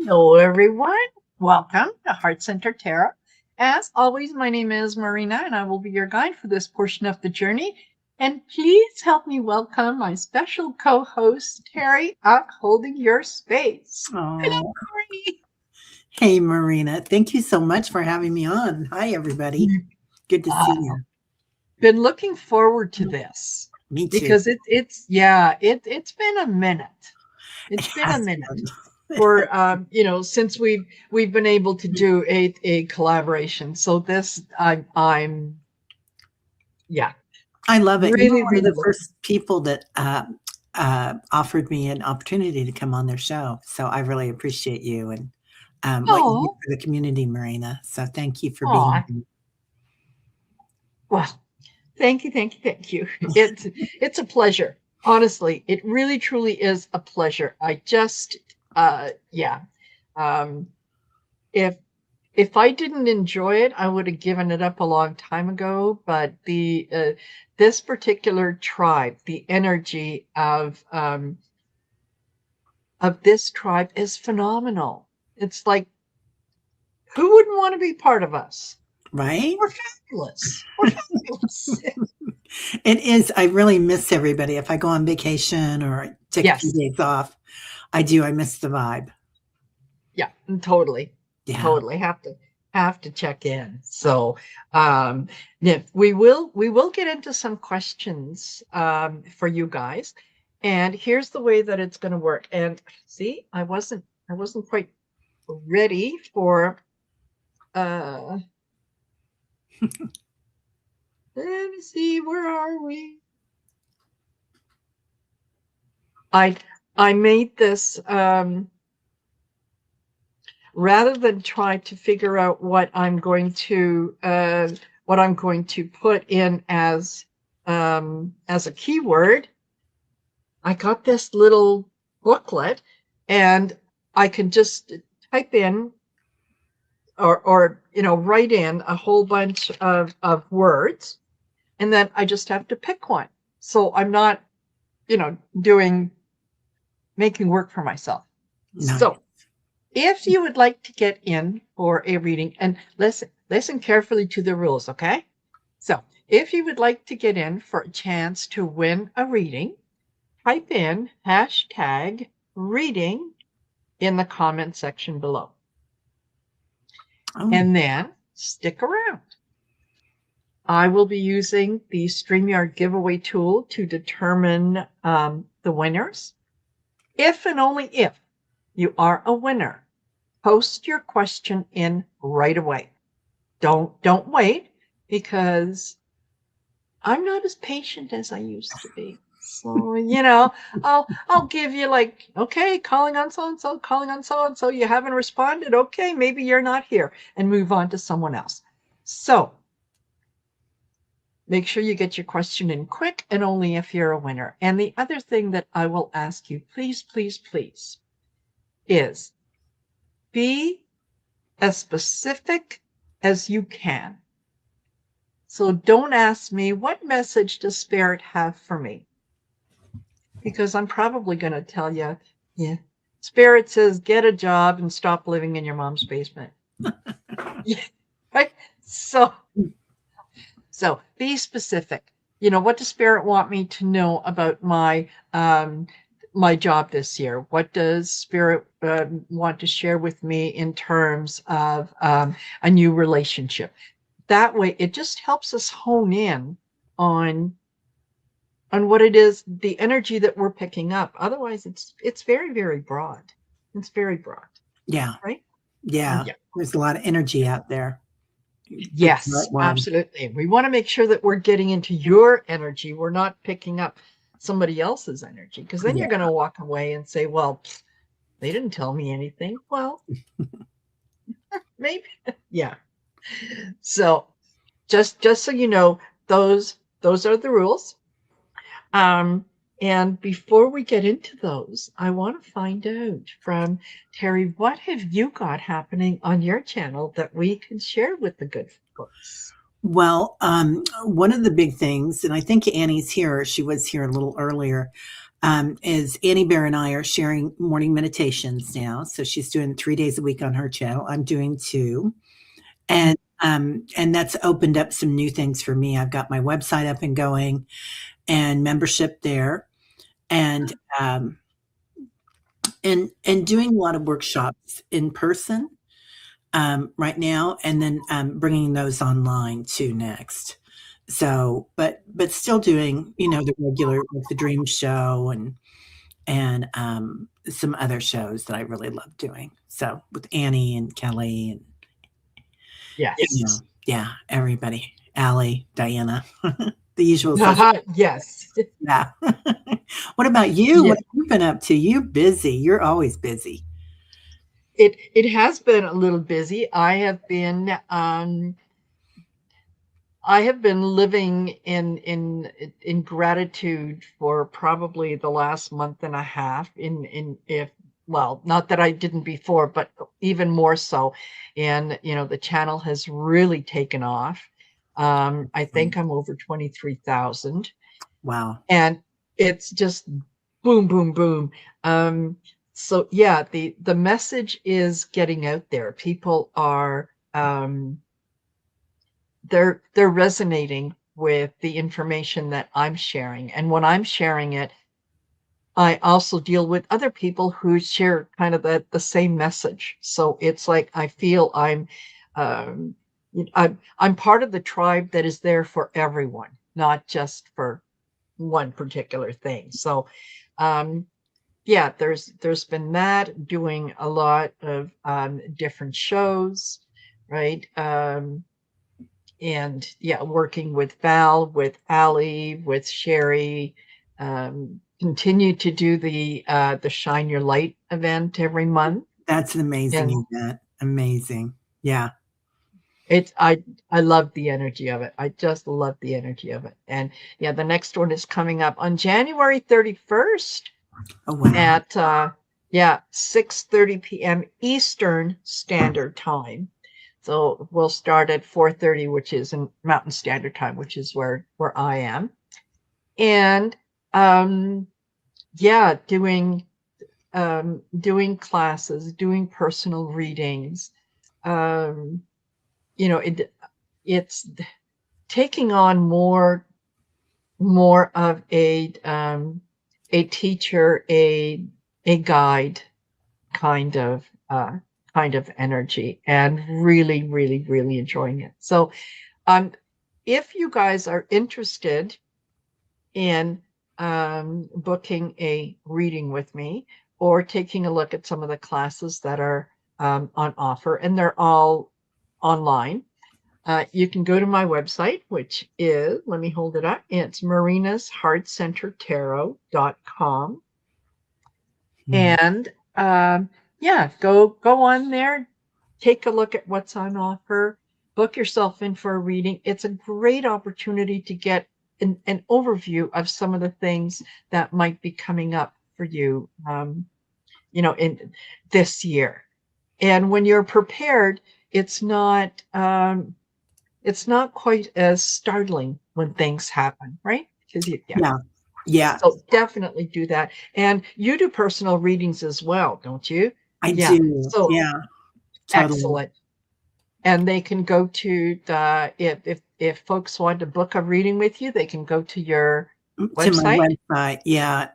Hello, everyone. Welcome to Heart Center Tarot. As always, my name is Marina, and I will be your guide for this portion of the journey. And please help me welcome my special co-host, Teri, out holding your space. Hello, Oh, Teri. hey, Marina. Thank you so much for having me on. Hi, everybody. Good to see Uh, you. been looking forward to this Me too. because it's been a minute. It's It been a has minute been. for since we've been able to do a collaboration. So this I'm yeah, I love it. You were really, one of really the looking. first people that offered me an opportunity to come on their show. So I really appreciate you and what you do Oh, for the community, Marina. So thank you for being oh, here. well, thank you, thank you, thank you. It's a pleasure. Honestly, it really truly is a pleasure. I just yeah. Um if if I didn't enjoy it, I would have given it up a long time ago. But the this particular tribe, the energy of this tribe is phenomenal. It's like, who wouldn't want to be part of us? Right? We're fabulous. We're fabulous. It is. I really miss everybody. If I go on vacation or take a few Yes. days off, I do. I miss the vibe. Yeah, totally. Yeah. Totally. Have to check in. So yeah, we will get into some questions for you guys. And here's the way that it's gonna work. And see, I wasn't quite ready for uh let me see, where are we? I I made this rather than try to figure out what I'm going to put in as a keyword. I got this little booklet, and I can just type in or write in a whole bunch of words, and then I just have to pick one. So I'm not, doing making work for myself. Nice. So if you would like to get in for a reading, and listen carefully to the rules, okay? So if you would like to get in for a chance to win a reading, type in hashtag reading in the comment section below. Oh, And then stick around. I will be using the StreamYard giveaway tool to determine the winners. If and only if you are a winner, post your question in right away. Don't wait, because I'm not as patient as I used to be. So, I'll give you, like, okay, calling on so and so, calling on so and so, you haven't responded. Okay, maybe you're not here, and move on to someone else. So make sure you get your question in quick, and only if you're a winner. And the other thing that I will ask you, please, please, please, is be as specific as you can. So don't ask me, what message does Spirit have for me? Because I'm probably going to tell you, yeah, Spirit says, get a job and stop living in your mom's basement. Yeah, right? So be specific. What does Spirit want me to know about my job this year? What does Spirit want to share with me in terms of a new relationship? That way, it just helps us hone in on what it is, the energy that we're picking up. Otherwise, it's very, very broad. It's very broad, yeah. right? Yeah. Yeah. There's a lot of energy out there. Pick the Yes, right one. absolutely. We want to make sure that we're getting into your energy. We're not picking up somebody else's energy, because then Yeah. you're going to walk away and say, well, they didn't tell me anything. Well, maybe. Yeah. So just so you know, those are the rules. Um, and before we get into those, I want to find out from Teri, what have you got happening on your channel that we can share with the good folks? Well, one of the big things, and I think Annie's here, she was here a little earlier. is Annie Bear and I are sharing morning meditations now. So she's doing 3 days a week on her channel. I'm doing 2. And that's opened up some new things for me. I've got my website up and going and membership there. And and doing a lot of workshops in person right now, and then bringing those online too next. So, but still doing, the regular, like the Dream Show and some other shows that I really love doing. So with Annie and Kelly and Yes. yeah, everybody, Allie, Diana, the usual suspects. Yes. Yeah. What about you? Yeah. What have you been up to? You busy. You're always busy. It has been a little busy. I have been living in gratitude for probably the last month and a half in if well, not that I didn't before, but even more so. And the channel has really taken off. I think I'm over 23,000, Wow. and it's just boom, boom, boom. So yeah, the message is getting out there. People are they're resonating with the information that I'm sharing. And when I'm sharing it, I also deal with other people who share kind of the same message. So it's like I feel um, I'm part of the tribe that is there for everyone, not just for one particular thing. So yeah, there's been that, doing a lot of different shows, right? And yeah, working with Val, with Ali, with Sherry, continue to do the Shine Your Light event every month. That's an And amazing event. Amazing. Yeah. it's I love the energy of it. I just love the energy of it. And yeah, the next one is coming up on January 31st Oh, wow. at 6:30 p.m. Eastern Standard Time. So we'll start at 4:30, which is in Mountain Standard Time, which is where I am. And yeah, doing classes, doing personal readings. Um, it's taking on more of a teacher, a guide kind of energy, and really, really, really enjoying it. So if you guys are interested in booking a reading with me or taking a look at some of the classes that are on offer, and they're all online, you can go to my website, which is, let me hold it up, it's marinasheartcentertarot.com. And yeah, go on there, take a look at what's on offer, book yourself in for a reading. It's a great opportunity to get an overview of some of the things that might be coming up for you, in this year. And when you're prepared, it's not quite as startling when things happen, right? Because Yeah. Yeah. so definitely do that. And you do personal readings as well, don't you? I Yeah. do. So Yeah. Totally. excellent. And they can go to if folks want to book a reading with you, they can go to your To my website. website. Yeah.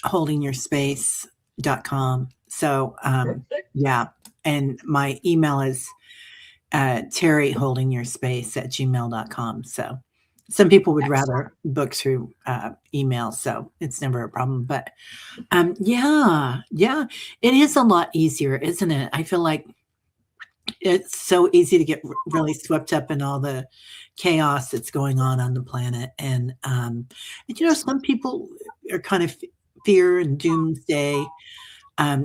Holdingyourspace.com. So, Perfect. yeah. And my email is Teri holdingyourspace@gmail.com. So some people would Excellent. rather book through email, so it's never a problem. But yeah, it is a lot easier, isn't it? I feel like it's so easy to get really swept up in all the chaos that's going on the planet, and some people are kind of fear and doomsday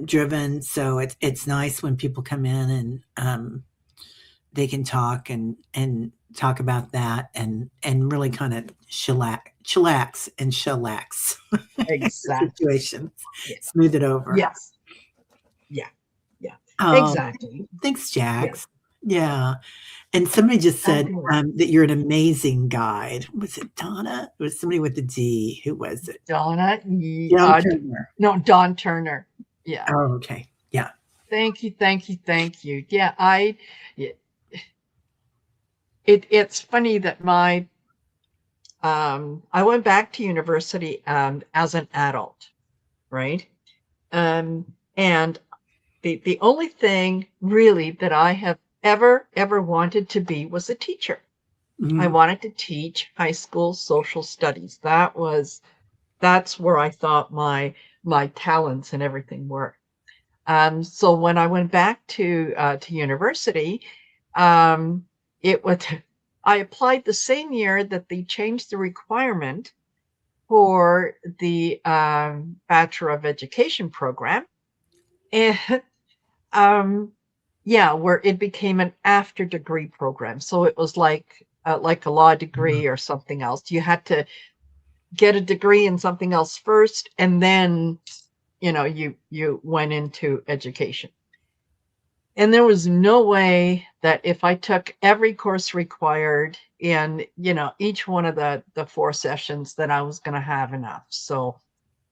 driven. So it's nice when people come in and they can talk and talk about that and really kind of chillax and shellax the Exactly. situations, Yeah. smooth it over. Yes. Yeah. Yeah. Oh, Exactly. thanks, Yeah. Jax. Yeah. And somebody just said Fabulous. that you're an amazing guide. Was it Donna? It was somebody with a D. Who was it? Donna, Down Turner. no, Dawn Turner. Yeah. Oh, okay. Yeah. Thank you, thank you, thank you. Yeah, it's funny that I went back to university as an adult, right? And the only thing really that I have ever wanted to be was a teacher. I Mhm. wanted to teach high school social studies. That's where I thought my talents and everything were. So when I went back to university, um, it was I applied the same year that they changed the requirement for the Bachelor of Education program, and yeah, where it became an after degree program. So it was like a law degree or something else. You had to get a degree in something else first, and then you went into education. And there was no way that if I took every course required in, each one of the four sessions, that I was going to have enough. So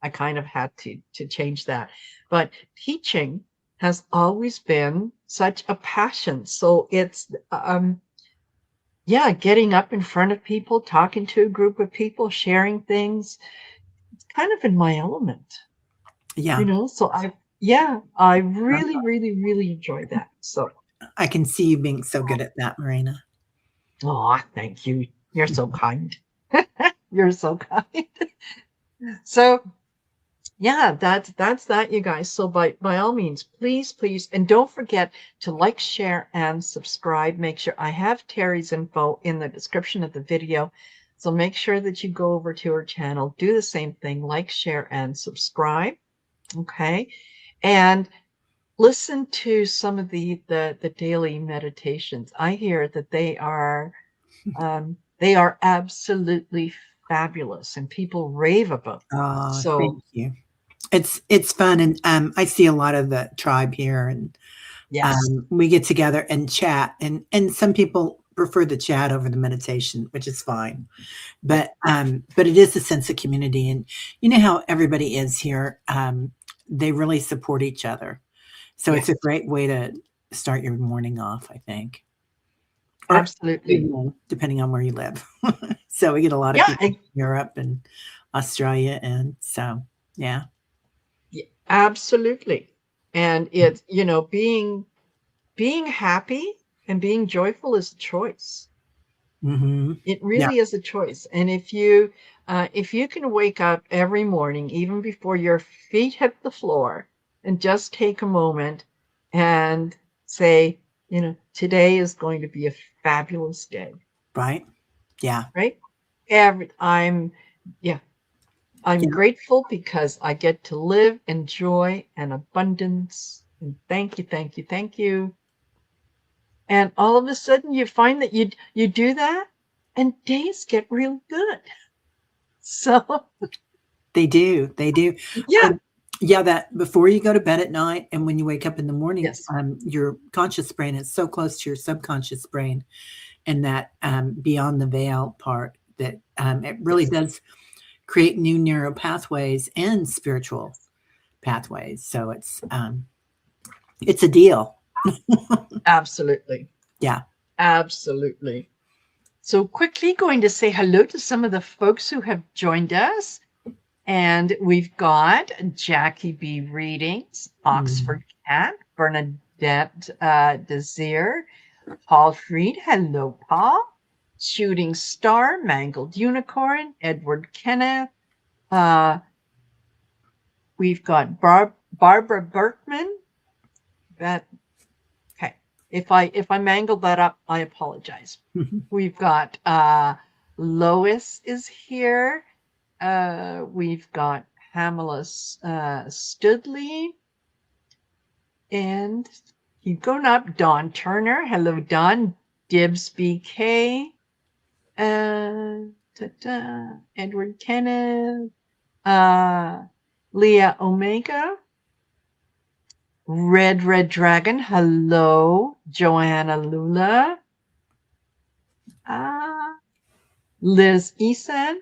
I kind of had to change that. But teaching has always been such a passion. So it's yeah, getting up in front of people, talking to a group of people, sharing things. It's kind of in my element, Yeah. So I really, really, really enjoy that. So, I can see you being so good at that, Marina. oh, thank you. You're so kind. You're so kind. So, yeah, that's that, you guys. So by all means, please, please, and don't forget to like, share, and subscribe. Make sure I have Teri's info in the description of the video. So make sure that you go over to her channel, do the same thing, like, share, and subscribe. Okay. And listen to some of the daily meditations. I hear that they are absolutely fabulous and people rave about them. Oh, So thank you. It's fun, and I see a lot of the tribe here, and yes, we get together and chat, and some people prefer the chat over the meditation, which is fine. yeah, But it is a sense of community, and you know how everybody is here. They really support each other, so it's a yes, great way to start your morning off, I think, or absolutely. evening, depending on where you live. So we get a lot of Yeah, people from Europe and Australia, and so yeah. yeah, absolutely. And it's, being happy and being joyful is a choice. Hmm. It Yeah, really is a choice. And if you can wake up every morning, even before your feet hit the floor, and just take a moment and say, today is going to be a fabulous day, right. Yeah, right? Every yeah, I'm yeah. grateful because I get to live in joy and abundance. And thank you, thank you, thank you. And all of a sudden you find that you do that and days get real good. So They do. They do. yeah, Yeah, that before you go to bed at night and when you wake up in the morning, yes, your conscious brain is so close to your subconscious brain, and that beyond the veil part, that it really yes, does create new neural pathways and spiritual yes. pathways. So it's a deal. Absolutely. Yeah. Absolutely. So quickly going to say hello to some of the folks who have joined us. And we've got Jackie B. Readings, Mm. Oxford Cat, Bernadette Desir, Paul Freed. Hello, Paul. Shooting Star, Mangled Unicorn, Edward Kenneth. Uh, we've got Barbara Berkman. That okay. If I mangled that up, I apologize. We've got Lois is here. We've got Pamela Studley, and keep going up. Dawn Turner. Hello, Dawn. Dibs BK. Edward Kenneth. Uh, Leah Omega. Red Dragon. Hello, Joanna Lula. Liz Eason.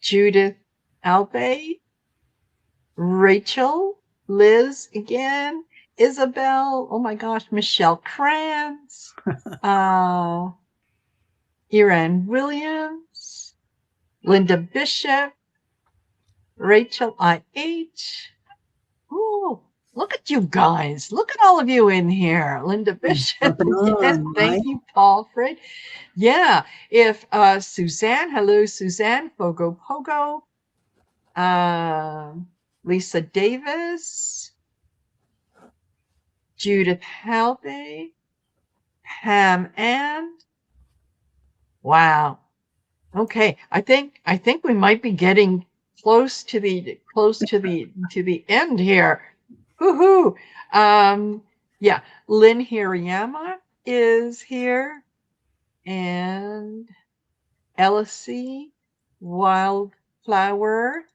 Judith Albay. Rachel. Liz again. Isabel. Oh my gosh. Michelle Kranz. Iran Williams. Linda Bishop. Rachel I.H. Oh, look at you guys. Look at all of you in here. Linda Bishop. Yes, thank you, Paul Fred. Yeah. If Suzanne, hello, Suzanne, Fogo Pogo. Lisa Davis. Judith Halbay. Pam Ann. Wow. Okay. I think we might be getting close to the end here. Woohoo! Yeah, Lynn Hirayama is here, and Elsie Wildflower.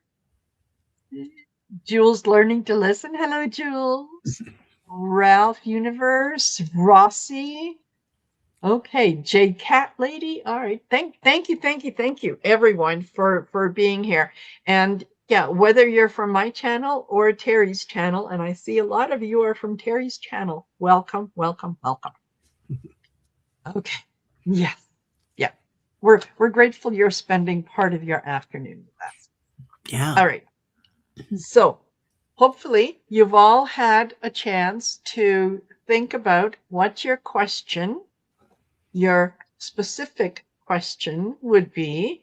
Jules learning to listen. Hello, Jules. Ralph Universe. Rossi. Okay, Jade Cat Lady. All right. Thank you, everyone, for being here. And yeah, whether you're from my channel or Teri's channel, and I see a lot of you are from Teri's channel. Welcome, welcome, welcome. Okay. Yes. Yeah. We're grateful you're spending part of your afternoon with us. Yeah. All right. So hopefully you've all had a chance to think about what your question, your specific question would be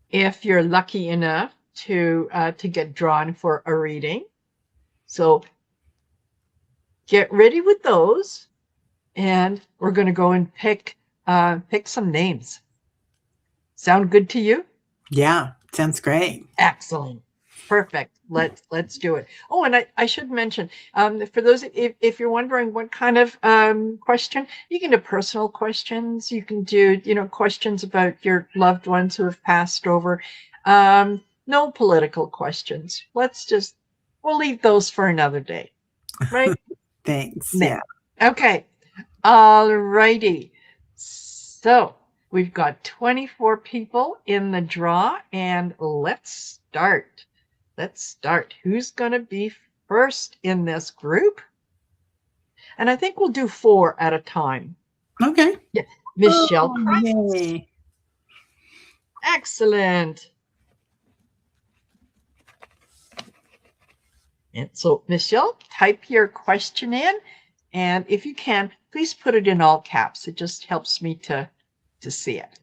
if you're lucky enough to get drawn for a reading. So get ready with those, and we're going to go and pick some names. Sound good to you? Yeah, sounds great. Excellent. Perfect. Let's do it. Oh, and I should mention, for those, if you're wondering what kind of question, you can do personal questions. You can do, questions about your loved ones who have passed over. No political questions. We'll leave those for another day. Right? Thanks. Yeah. Okay. All righty. So we've got 24 people in the draw, and let's start. Who's going to be first in this group? And I think we'll do 4 at a time. Okay. Yeah. Michelle Kranz. Yay. Excellent. And so, Michelle, type your question in. And if you can, please put it in all caps. It just helps me to see it.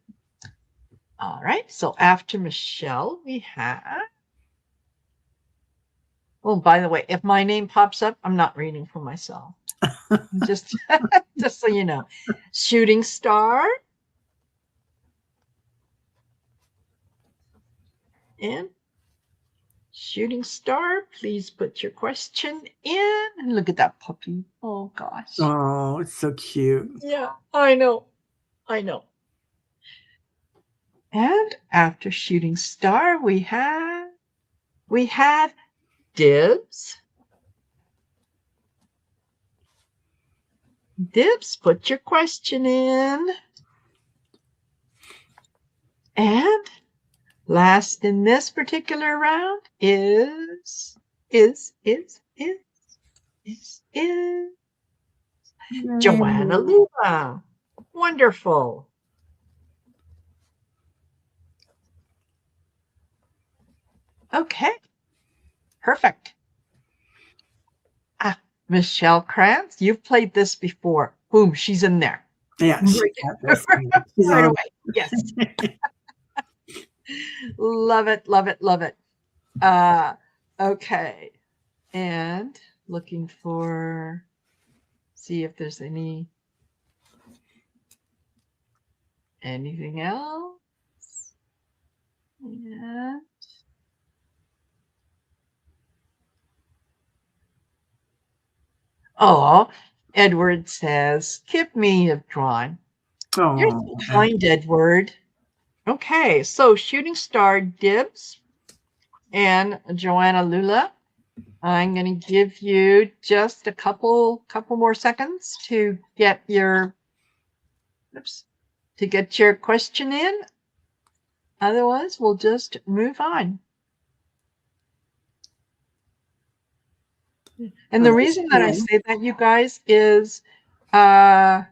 All right. So after Michelle, we have... Oh, by the way, if my name pops up, I'm not reading for myself. just so you know. Shooting Star. And Shooting Star, please put your question in. And look at that puppy. Oh, gosh. Oh, it's so cute. Yeah, I know. And after Shooting Star, we have Dibs. Dibs, put your question in. And last in this particular round is Joanna Lula. Wonderful. Okay. Perfect. Michelle Kranz, you've played this before. Boom, she's in there. Yeah, right away. Yes. Love it. Okay. And looking for, see if there's anything else. Yeah. Oh, Edward says, "Keep me have drawn." Oh, you're so kind, Edward. Okay, so Shooting Star, Dibs, and Joanna Lula. I'm going to give you just a couple more seconds to get your question in. Otherwise, we'll just move on. And the reason that I say that, you guys, is got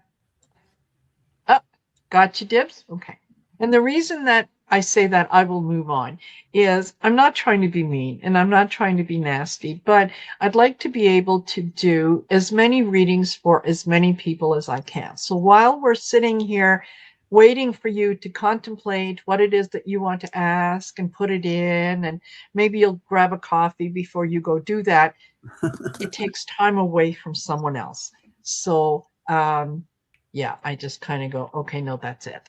you, Dibs? Okay. And the reason that I say that I will move on is I'm not trying to be mean and I'm not trying to be nasty, but I'd like to be able to do as many readings for as many people as I can. So while we're sitting here waiting for you to contemplate what it is that you want to ask and put it in, and maybe you'll grab a coffee before you go do that, it takes time away from someone else. So, yeah, I just kind of go, okay, no, that's it.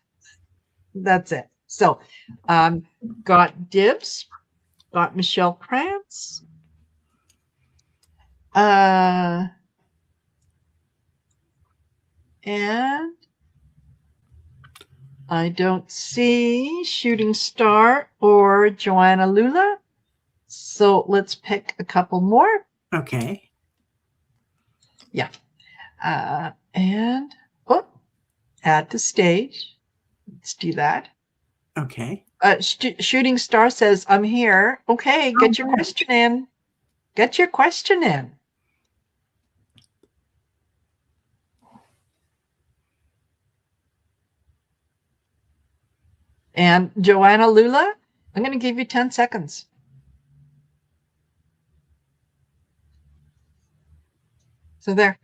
That's it. So, got Dibs, got Michelle Krantz, and I don't see Shooting Star or Joanna Lula. So let's pick a couple more. Okay. Yeah. And add to stage. Let's do that. Okay. Shooting Star says, I'm here. Okay, get your question in. Get your question in. And Joanna Lula, I'm going to give you 10 seconds. So there.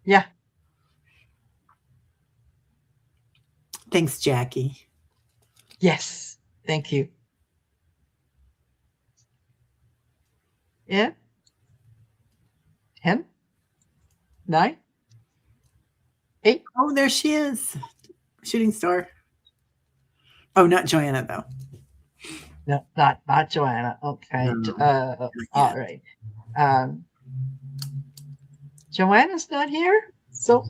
Yeah. Thanks, Jackie. Yes. Thank you. Yeah. 10, 9, 8. Oh, there she is. Shooting Star. Oh, not Joanna, though. No, not Joanna. Okay. No, all right. Joanna's not here, so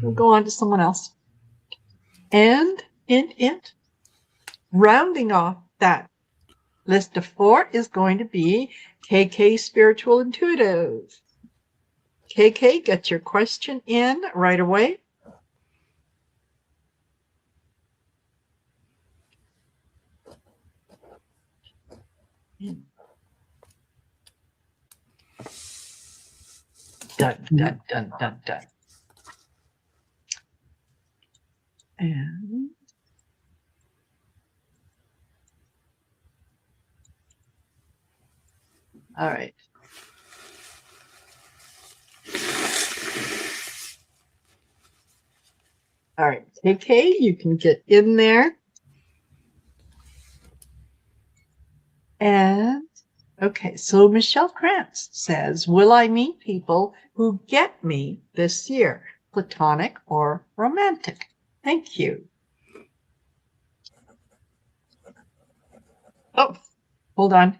we'll go on to someone else. And in it, rounding off that list of 4 is going to be KK Spiritual Intuitive. KK, get your question in right away. Done, done, done, done, done. And all right. All right, KK, you can get in there. And okay, so Michelle Krantz says, will I meet people who get me this year, platonic or romantic? Thank you. Oh, hold on.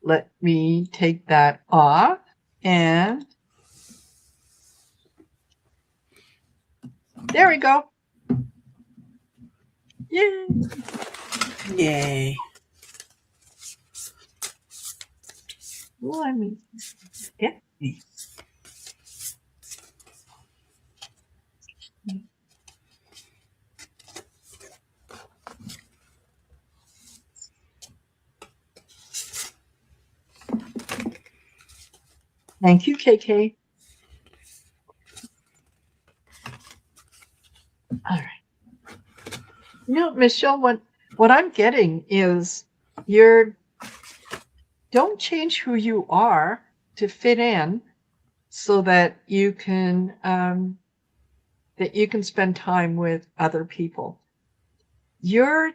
Let me take that off. And there we go. Yay. Yay. Well, I mean, get me. Thank you, KK. All right. You know, Michelle, what I'm getting is don't change who you are to fit in so that you can spend time with other people. You're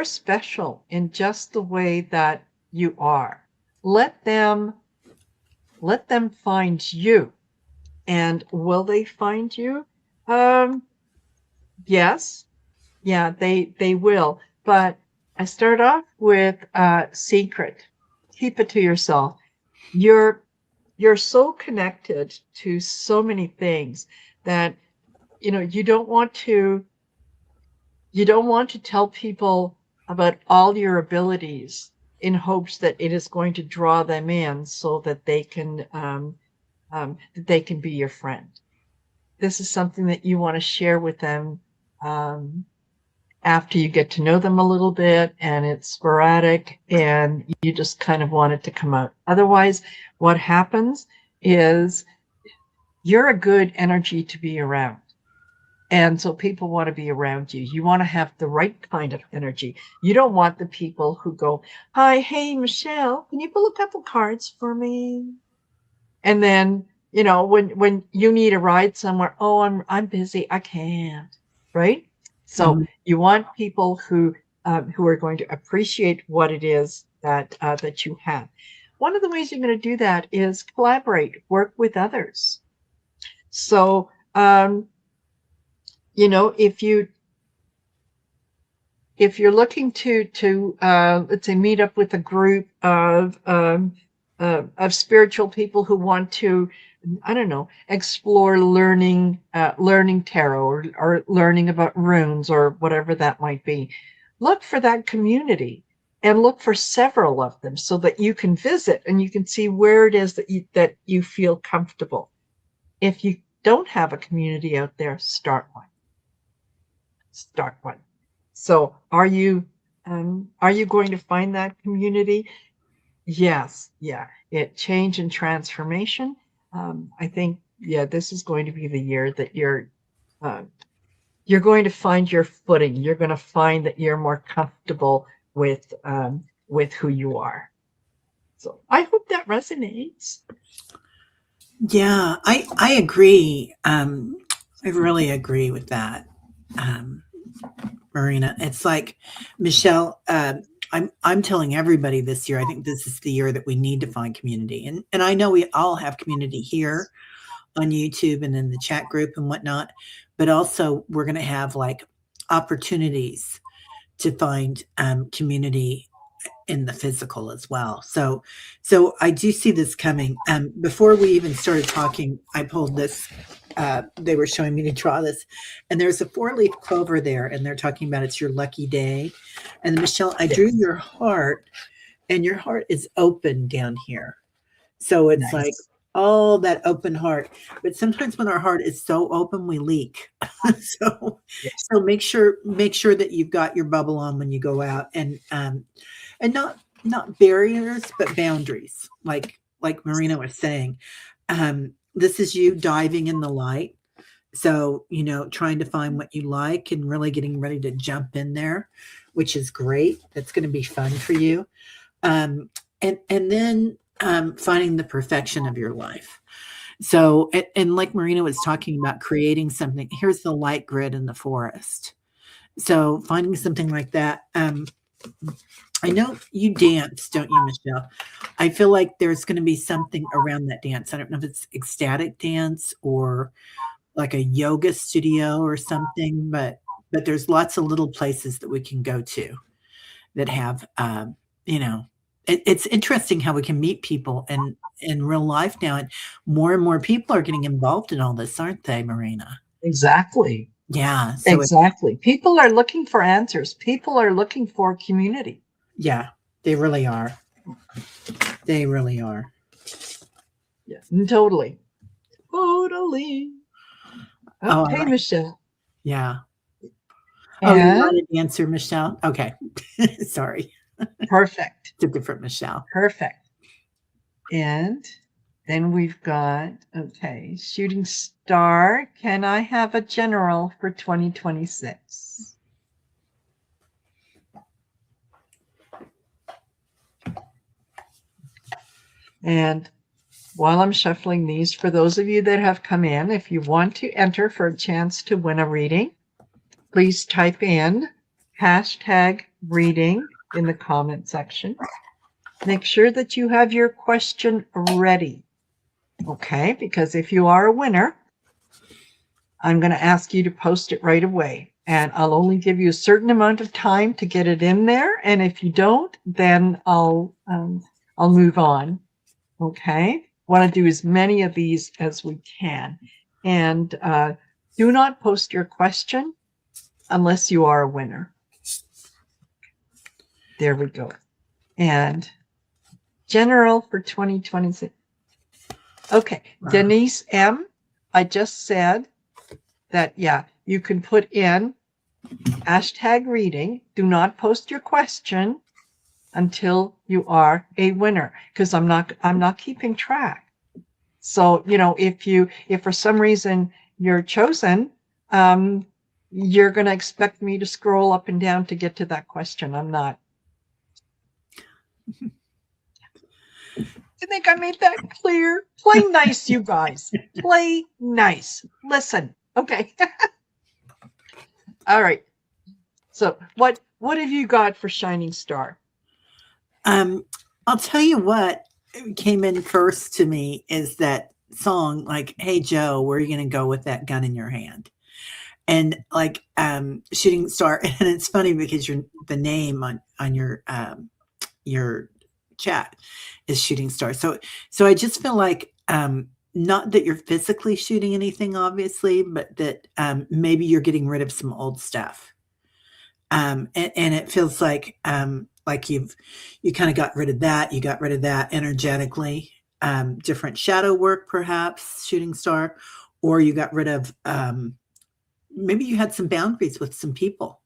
special in just the way that you are. Let them find you. And will they find you? Yes. Yeah, they will. But I start off with secret. Keep it to yourself. You're so connected to so many things that you don't want to tell people about all your abilities in hopes that it is going to draw them in so that they can be your friend. This is something that you want to share with them after you get to know them a little bit, and it's sporadic and you just kind of want it to come out. Otherwise, what happens is you're a good energy to be around. And so people want to be around you. You want to have the right kind of energy. You don't want the people who go, hi, hey, Michelle, can you pull a couple cards for me? And then, you know, when you need a ride somewhere, oh, I'm busy, I can't, right? So you want people who are going to appreciate what it is that you have. One of the ways you're going to do that is collaborate, work with others. So, you know, if you're looking to let's say meet up with a group of spiritual people who want to, I don't know, explore learning tarot or learning about runes or whatever that might be, look for that community and look for several of them so that you can visit and you can see where it is that you feel comfortable. If you don't have a community out there, start one. So are you going to find that community? Yes. Yeah. Change and transformation. I think, yeah, this is going to be the year that you're going to find your footing. You're going to find that you're more comfortable with who you are. So I hope that resonates. Yeah, I agree. I really agree with that, Marina. It's like, Michelle, I'm telling everybody this year, I think this is the year that we need to find community. And I know we all have community here on YouTube and in the chat group and whatnot, but also we're going to have like opportunities to find community in the physical as well. So I do see this coming. Before we even started talking, I pulled this. They were showing me to draw this, and there's a 4-leaf clover there, and they're talking about it's your lucky day. And Michelle, I drew your heart, and your heart is open down here. So it's nice. Like all that open heart. But sometimes when our heart is so open, we leak. So make sure that you've got your bubble on when you go out, and not barriers, but boundaries, like Marina was saying. This is you diving in the light. So, you know, trying to find what you like and really getting ready to jump in there, which is great. That's going to be fun for you. And then finding the perfection of your life. So, and like Marina was talking about, creating something. Here's the light grid in the forest. So finding something like that. I know you dance, don't you, Michelle? I feel like there's going to be something around that dance. I don't know if it's ecstatic dance or like a yoga studio or something, but there's lots of little places that we can go to that have, you know, it's interesting how we can meet people in real life now, and more people are getting involved in all this, aren't they, Marina? Exactly. Yeah. So exactly. People are looking for answers. People are looking for community. Yeah, they really are. They really are. Yeah, totally. Totally. Okay, like Michelle. Yeah. And you wanted to answer, Michelle? Okay. Sorry. Perfect. It's a different Michelle. Perfect. And then we've got, okay, shooting star. Can I have a general for 2026? And while I'm shuffling these, for those of you that have come in, if you want to enter for a chance to win a reading, please type in #reading in the comment section. Make sure that you have your question ready. Okay, because if you are a winner, I'm going to ask you to post it right away. And I'll only give you a certain amount of time to get it in there. And if you don't, then I'll move on. Okay, want to do as many of these as we can. And do not post your question unless you are a winner. There we go. And general for 2026. Okay, Denise M., I just said that, yeah, you can put in hashtag reading. Do not post your question until you are a winner, because I'm not keeping track. So, if for some reason you're chosen, you're going to expect me to scroll up and down to get to that question. I'm not. I think I made that clear. Play nice, you guys. Play nice. Listen. Okay. All right. So what have you got for Shining Star? I'll tell you what came in first to me is that song, like, "Hey Joe, where are you going to go with that gun in your hand?" And like Shooting Star, and it's funny because the name on your chat is Shooting Star. So I just feel like not that you're physically shooting anything, obviously, but that maybe you're getting rid of some old stuff. And it feels like you kind of got rid of that. You got rid of that energetically. Different shadow work, perhaps, Shooting Star, or you got rid of maybe you had some boundaries with some people,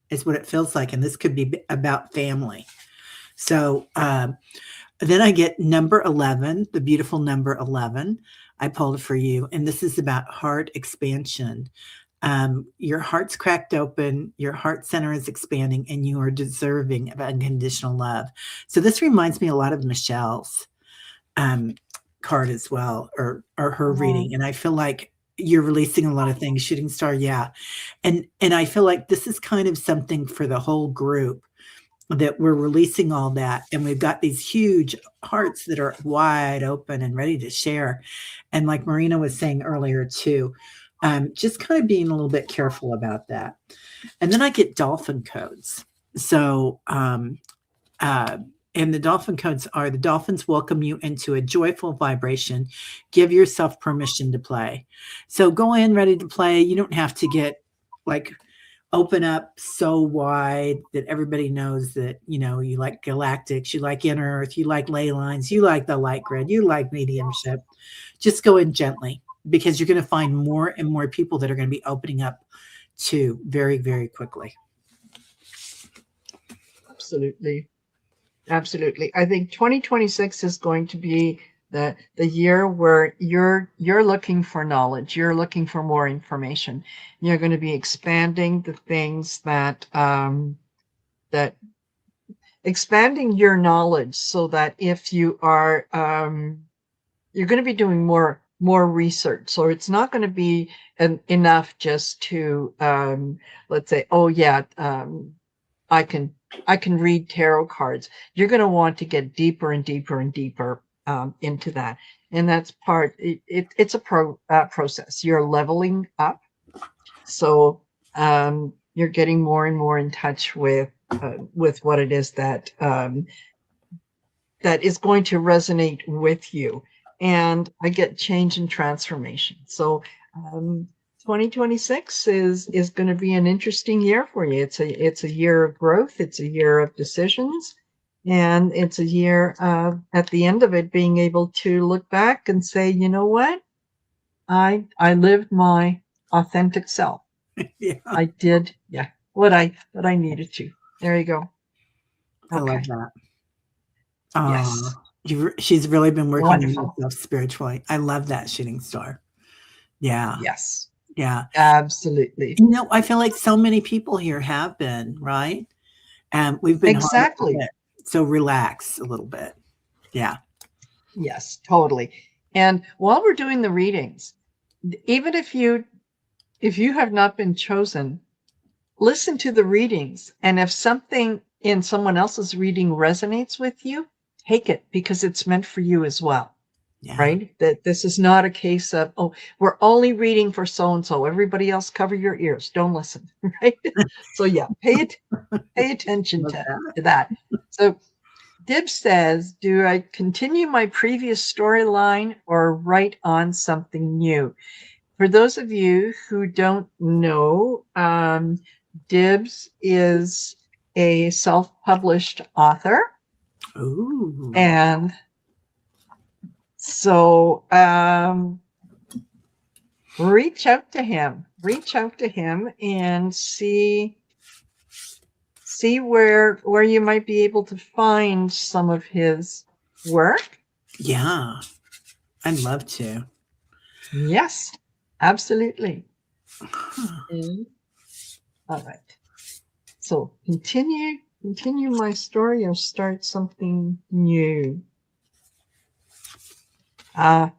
is what it feels like. And this could be about family. So then I get number 11, the beautiful number 11. I pulled it for you. And this is about heart expansion. Your heart's cracked open, your heart center is expanding, and you are deserving of unconditional love. So this reminds me a lot of Michelle's card as well, or her reading. And I feel like you're releasing a lot of things, Shooting Star. Yeah. And I feel like this is kind of something for the whole group, that we're releasing all that. And we've got these huge hearts that are wide open and ready to share. And like Marina was saying earlier too, just kind of being a little bit careful about that. And then I get dolphin codes. So, and the dolphin codes are: the dolphins welcome you into a joyful vibration. Give yourself permission to play. So go in ready to play. You don't have to get like open up so wide that everybody knows that, you like galactics, you like inner earth, you like ley lines, you like the light grid, you like mediumship. Just go in gently, because you're going to find more and more people that are going to be opening up to very, very quickly. Absolutely. Absolutely. I think 2026 is going to be the year where you're looking for knowledge. You're looking for more information. You're going to be expanding the things that expanding your knowledge, so that if you are you're going to be doing more research. So it's not going to be enough just to let's say, oh yeah, I can read tarot cards. You're going to want to get deeper and deeper and deeper into that. And that's it's a process. You're leveling up. So you're getting more and more in touch with what it is that is going to resonate with you. And I get change and transformation. So 2026 is going to be an interesting year for you. It's a year of growth. It's a year of decisions. And it's a year of, at the end of it, being able to look back and say, you know what? I lived my authentic self. Yeah. I did, yeah, what I needed to. There you go. I love that. Yes. She's really been working on Wonderful. herself spiritually. I love that, Shooting Star. Yeah. Yes. Yeah. Absolutely. I feel like so many people here have been, right? And we've been exactly. hard on it. So relax a little bit. Yeah. Yes, totally. And while we're doing the readings, even if you have not been chosen, listen to the readings. And if something in someone else's reading resonates with you, take it, because it's meant for you as well. Yeah. Right? That this is not a case of, oh, we're only reading for so-and-so. Everybody else cover your ears. Don't listen. Right? So yeah, pay attention to that. So Dib says, do I continue my previous storyline or write on something new? For those of you who don't know, Dibs is a self-published author. Ooh. And so reach out to him and see where you might be able to find some of his work. Yeah, I'd love to. Yes, absolutely. Huh. All right. So continue my story or start something new. Okay.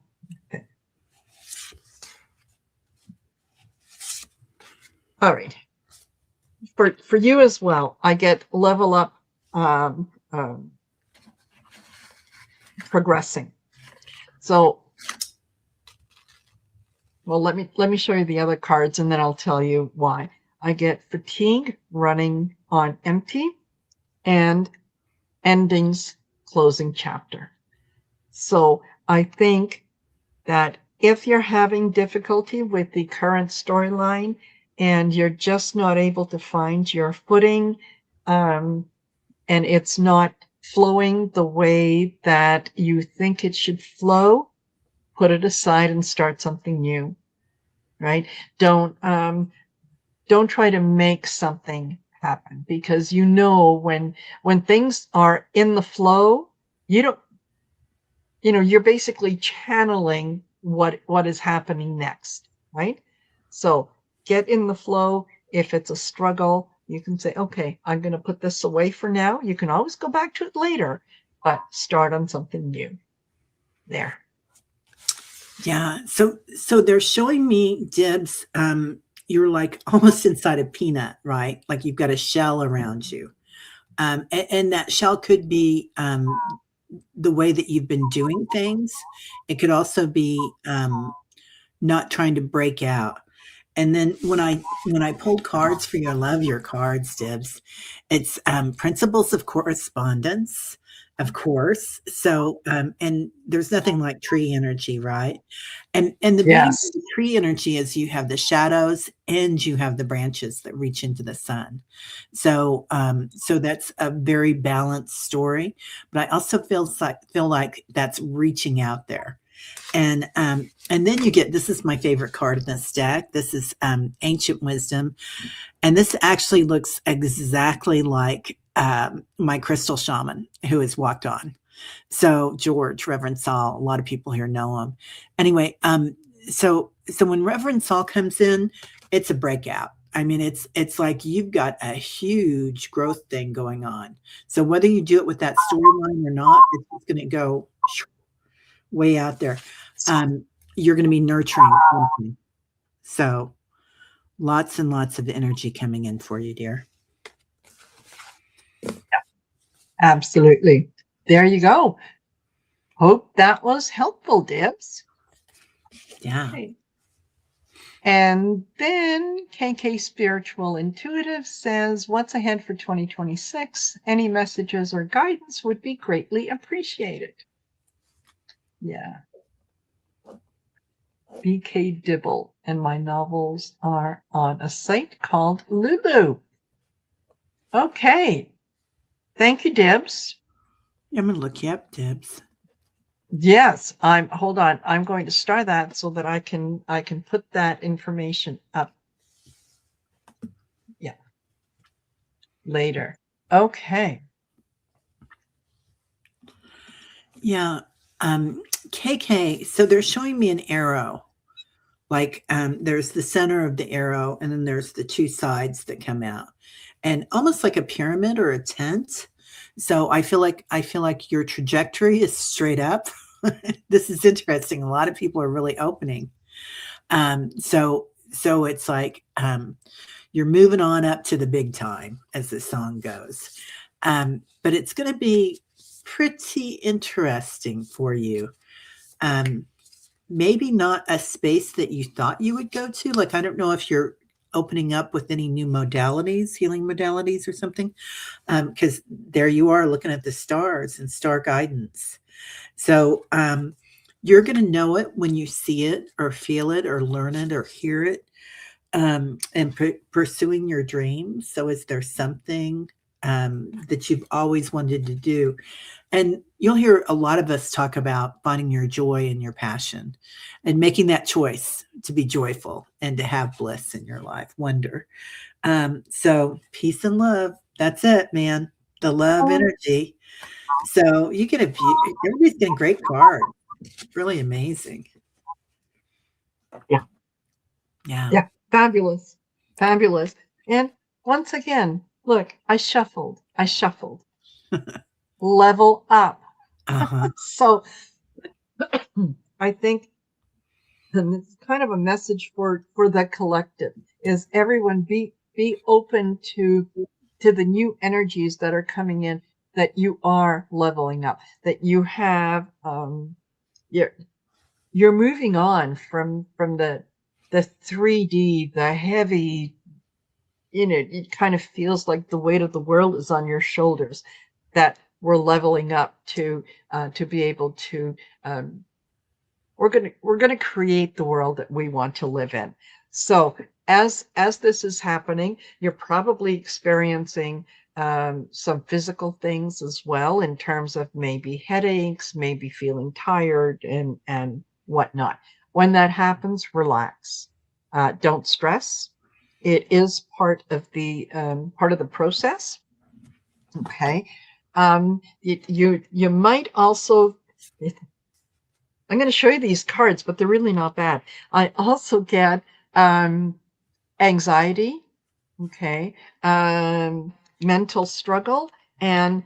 All right. For you as well, I get level up, progressing. So, well, let me show you the other cards, and then I'll tell you why. I get fatigue, running on empty, and endings, closing chapter. So I think that if you're having difficulty with the current storyline and you're just not able to find your footing, and it's not flowing the way that you think it should flow, put it aside and start something new, right? Don't try to make something happen, because when things are in the flow, you don't you're basically channeling what is happening next, right? So get in the flow. If it's a struggle, you can say, okay, I'm going to put this away for now. You can always go back to it later, but start on something new. There. Yeah. So they're showing me, Dibs. You're like almost inside a peanut, right? Like you've got a shell around you. And that shell could be the way that you've been doing things. It could also be not trying to break out. And then when I pulled cards for you, I love your cards, Dibs. It's principles of correspondence, of course. So and there's nothing like tree energy, right? And the beauty of Yes. the tree energy is you have the shadows and you have the branches that reach into the sun. So that's a very balanced story. But I also feel like that's reaching out there. And then you get, this is my favorite card in this deck. This is Ancient Wisdom, and this actually looks exactly like my crystal shaman who has walked on. So George, Reverend Saul, a lot of people here know him. Anyway, so when Reverend Saul comes in, it's a breakout. I mean, it's like you've got a huge growth thing going on. So whether you do it with that storyline or not, it's going to go way out there. You're going to be nurturing something. So lots and lots of energy coming in for you, dear. Absolutely. There you go. Hope that was helpful, Dibs. Yeah. Okay. And then KK Spiritual Intuitive says, what's ahead for 2026? Any messages or guidance would be greatly appreciated. Yeah. BK Dibble, and my novels are on a site called Lulu. Okay. Thank you, Dibs. I'm going to look you up, Dibs. Yes, hold on. I'm going to start that so that I can put that information up. Yeah. Later. Okay. Yeah. KK, so they're showing me an arrow. Like there's the center of the arrow, and then there's the two sides that come out. And almost like a pyramid or a tent. So I feel like your trajectory is straight up. This is interesting. A lot of people are really opening. So it's like you're moving on up to the big time, as the song goes. But it's going to be pretty interesting for you. Maybe not a space that you thought you would go to. Like, I don't know if you're opening up with any new modalities, healing modalities or something, because there you are looking at the stars and star guidance. So you're going to know it when you see it or feel it or learn it or hear it, and pursuing your dreams. So is there something that you've always wanted to do. And you'll hear a lot of us talk about finding your joy and your passion and making that choice to be joyful and to have bliss in your life, wonder. So peace and love. That's it, man. The love Oh, energy. So you get everybody's getting great cards. Really amazing. yeah. Yeah. Yeah. Fabulous. Fabulous. And once again, look, I shuffled. Level up. Uh-huh. So I think, and it's kind of a message for the collective, is everyone be open to the new energies that are coming in, that you are leveling up, that you have you're you're moving on from the 3D, the heavy, it kind of feels like the weight of the world is on your shoulders, that we're leveling up to be able to um, we're gonna create the world that we want to live in. So as this is happening, you're probably experiencing some physical things as well, in terms of maybe headaches, maybe feeling tired, and whatnot. When that happens, relax. Don't stress. It is part of the process. Okay. You might also, I'm going to show you these cards, but they're really not bad. I also get anxiety, okay, mental struggle, and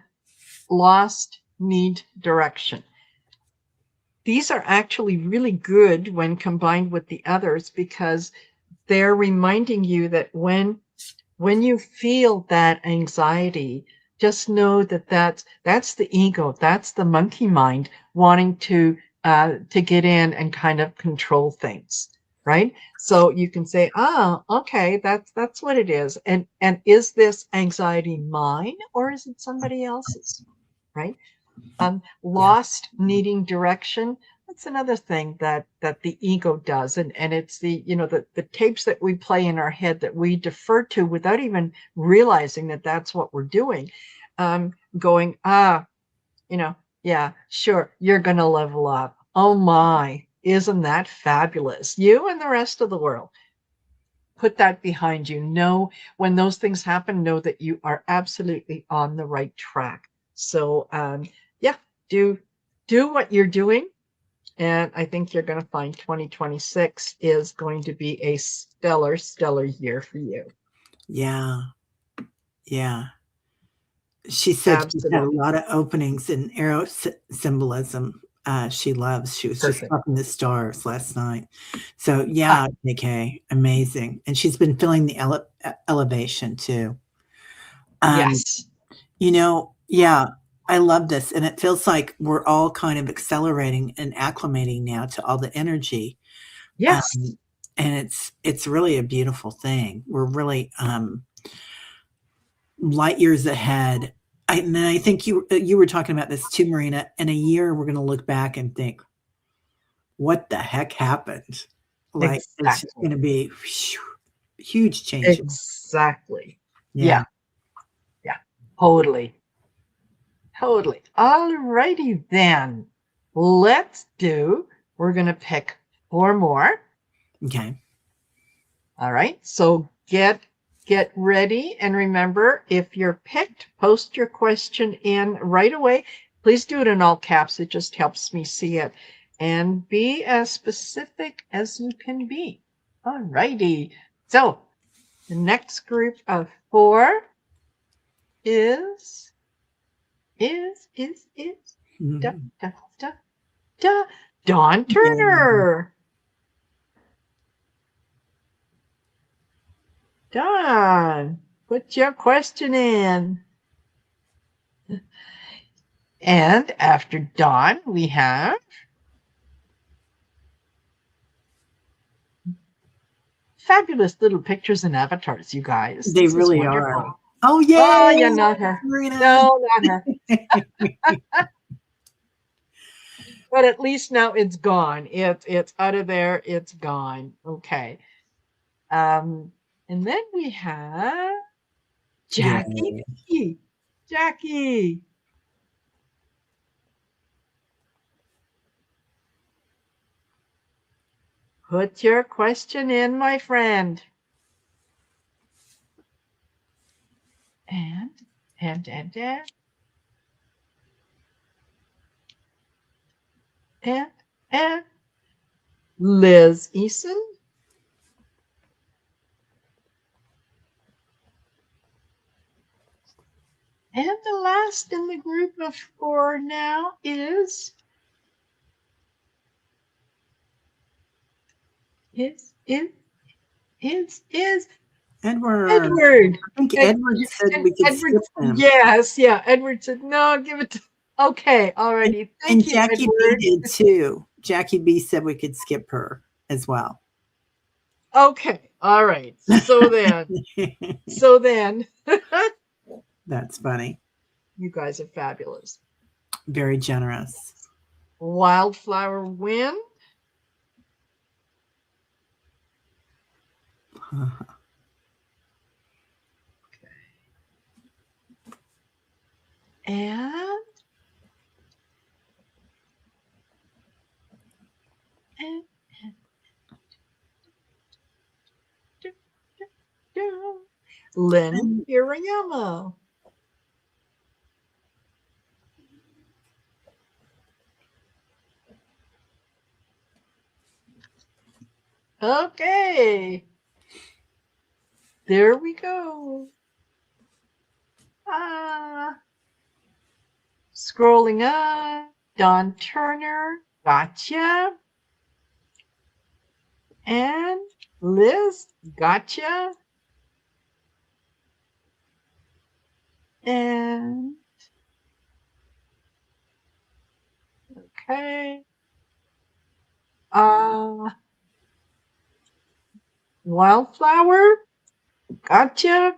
lost need direction. These are actually really good when combined with the others, because they're reminding you that when you feel that anxiety, just know that that's the ego, that's the monkey mind wanting to get in and kind of control things, right? So you can say, "Ah, okay, that's what it is." And is this anxiety mine, or is it somebody else's, right? Yeah. Lost needing direction, that's another thing that the ego does. And it's the tapes that we play in our head that we defer to without even realizing that that's what we're doing. Going, yeah, sure, you're gonna level up. Oh my, isn't that fabulous? You and the rest of the world, put that behind you. Know, when those things happen, know that you are absolutely on the right track. So yeah, do what you're doing. And I think you're going to find 2026 is going to be a stellar year for you. Yeah. Yeah. She said she's had a Absolutely. lot of openings in arrow symbolism. She loves. She was just Perfect. talking to stars last night. So Ah, yeah, KK, amazing. And she's been feeling the elevation too. Um, yes. yeah, I love this, and it feels like we're all kind of accelerating and acclimating now to all the energy. Yes. Um, and it's really a beautiful thing. We're really light years ahead. And I think you were talking about this too, Marina. In a year, we're going to look back and think, "What the heck happened?" Like it's just going Exactly. to be whew, huge changes. Exactly. Yeah. Yeah, Yeah. Totally. Totally. All righty then. We're going to pick four more. okay. All right. So get ready, and remember, if you're picked, post your question in right away. Please do it in all caps. It just helps me see it. And be as specific as you can be. All righty. So the next group of four is da, Mhm. da, da, da, Dawn Yeah. Turner. Dawn, put your question in. And after Dawn, we have fabulous little pictures and avatars, you guys. They This is really are. wonderful. Oh, Oh, yay, yeah, not her. Marina. No, not her. But at least now it's gone. It's out of there. It's gone. Okay. Um, and then we have Jackie Yay. B. Jackie. Put your question in, my friend. And. And Liz Eason. And the last in the group of 4 now is Edward. Edward. I think Edward said we could skip them. Yes, yeah. Edward said, no, give it to. Okay, alrighty. Thank you, Jackie Edward. B did too. Jackie B said we could skip her as well. Okay, all right. So then. That's funny. You guys are fabulous. Very generous. Wildflower Wind. Uh-huh. And Lynn Hirayama. Okay. There we go. Scrolling up. Don Turner. Gotcha. And Liz. Gotcha. And okay. Wildflower. Gotcha.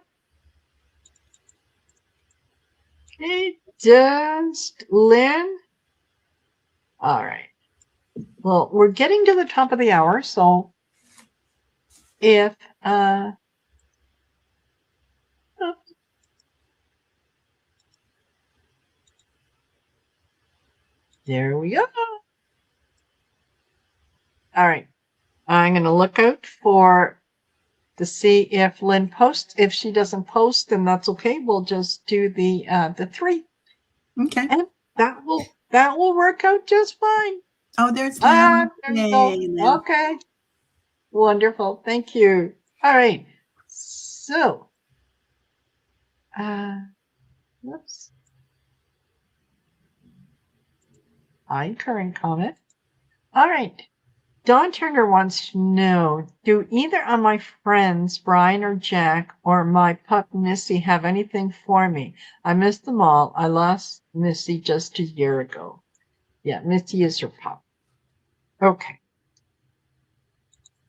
Okay, just Lynn. All right. Well, we're getting to the top of the hour, so if there we go. All right. I'm going to look out to see if Lynn posts. If she doesn't post, then that's okay. We'll just do the 3. Okay. And that will work out just fine. Oh, there's Lynn. There you go. Okay. Wonderful. Thank you. All right. So, whoops. Current comment. All right. Don Turner wants to know, do either of my friends, Brian or Jack, or my pup Missy have anything for me? I missed them all. I lost Missy just a year ago. Yeah, Missy is your pup. Okay.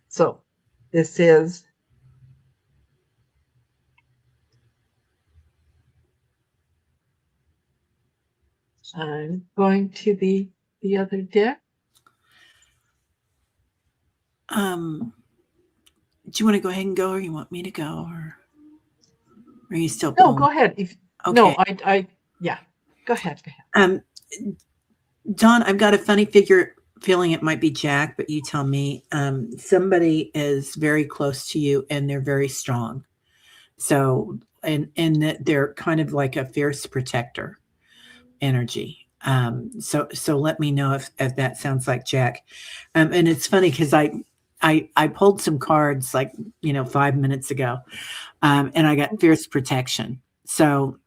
So this is I'm going to the other deck. Do you want to go ahead and go, or you want me to go, or are you still? No, go ahead. Okay. No, yeah. Go ahead. Don, I've got a funny feeling it might be Jack, but you tell me. Somebody is very close to you, and they're very strong. So, and that they're kind of like a fierce protector energy. So let me know if that sounds like Jack. And it's funny because I pulled some cards 5 minutes ago, and I got fierce protection. So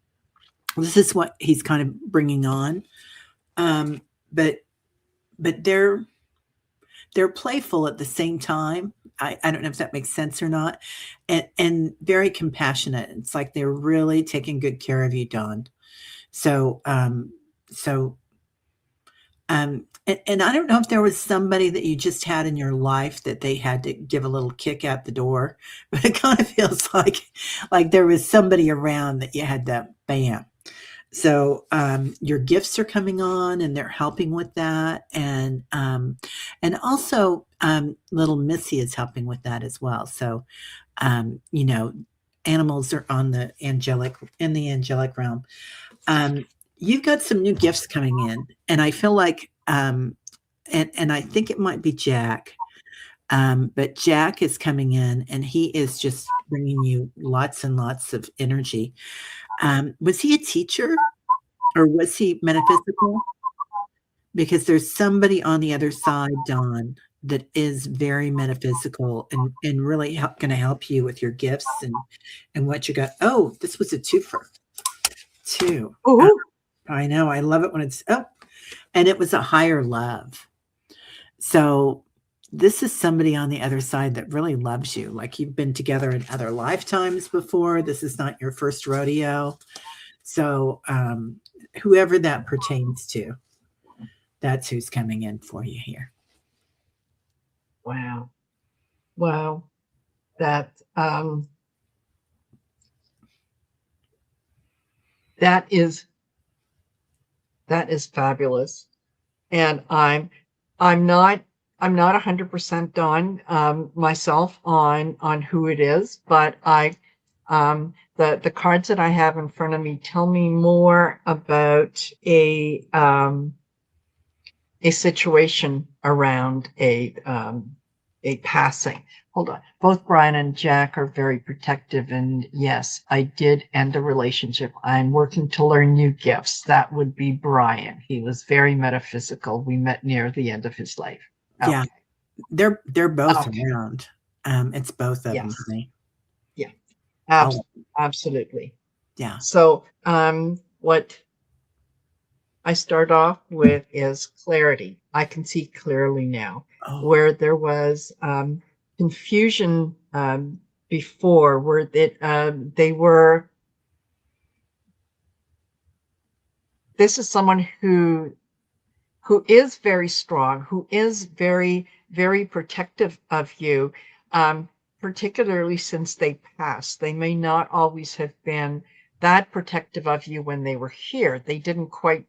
this is what he's kind of bringing on. But they're playful at the same time. I don't know if that makes sense or not, and very compassionate. It's like they're really taking good care of you, Dawn. And I don't know if there was somebody that you just had in your life that they had to give a little kick out the door, but it kind of feels like there was somebody around that you had to bam. So your gifts are coming on, and they're helping with that, and also little Missy is helping with that as well. So animals are in the angelic realm. You've got some new gifts coming in, and I feel like, and I think it might be Jack, but Jack is coming in, and he is just bringing you lots and lots of energy. Was he a teacher, or was he metaphysical? Because there's somebody on the other side, Dawn, that is very metaphysical and really going to help you with your gifts and what you got. Oh, this was a twofer. Two. I know. I love it when it's, and it was a higher love. So this is somebody on the other side that really loves you. Like you've been together in other lifetimes before. This is not your first rodeo. So whoever that pertains to, that's who's coming in for you here. Wow. Wow. That is fabulous. And I'm not 100% done myself on who it is, but the cards that I have in front of me tell me more about a situation around a passing. Hold on. Both Brian and Jack are very protective, and yes, I did end a relationship. I'm working to learn new gifts. That would be Brian. He was very metaphysical. We met near the end of his life. Okay. Yeah, they're both around. It's both of them. Yeah, absolutely. Yeah. So, what I start off with is clarity. I can see clearly now where there was confusion before, where they were. This is someone who is very strong, who is very, very protective of you, particularly since they passed. They may not always have been that protective of you when they were here. They didn't quite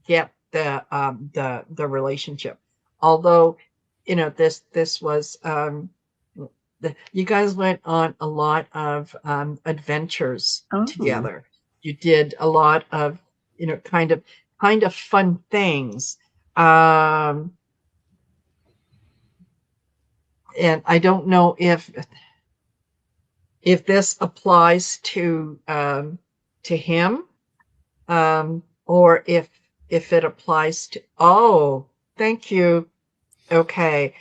get the relationship. Although, this was you guys went on a lot of adventures together. You did a lot of kind of fun things. And I don't know if this applies to him, or if it applies to. Oh, thank you. Okay.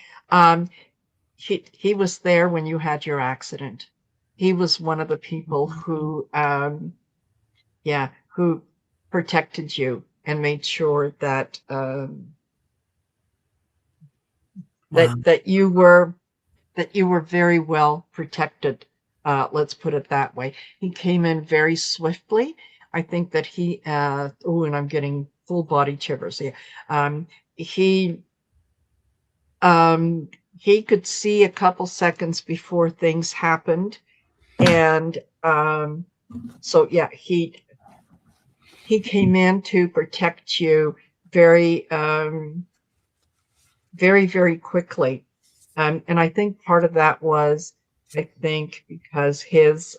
He was there when you had your accident. He was one of the people who who protected you and made sure that that you were very well protected. Let's put it that way. He came in very swiftly. I think that he and I'm getting full body shivers here. He could see a couple seconds before things happened, and so yeah, he came in to protect you very very, very quickly. And I think part of that was, I think, because his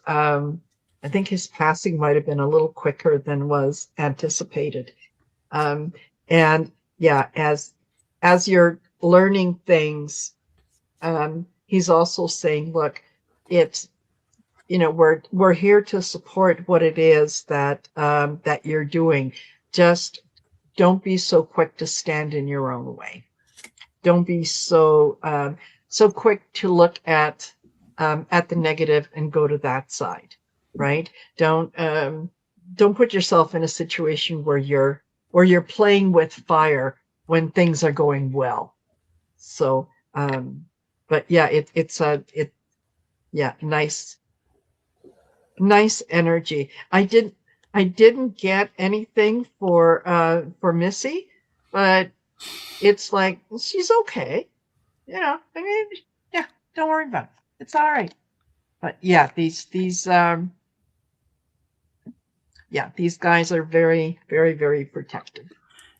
passing might have been a little quicker than was anticipated. And yeah, as you're learning things, he's also saying, look, it's, we're here to support what it is that you're doing. Just don't be so quick to stand in your own way. Don't be so quick to look at the negative and go to that side, right? Don't put yourself in a situation where you're playing with fire when things are going well. So, but yeah, it's nice energy. I didn't get anything for Missy, but it's like, she's okay. I mean, yeah, don't worry about it. It's all right. But yeah, these guys are very, very, very protective.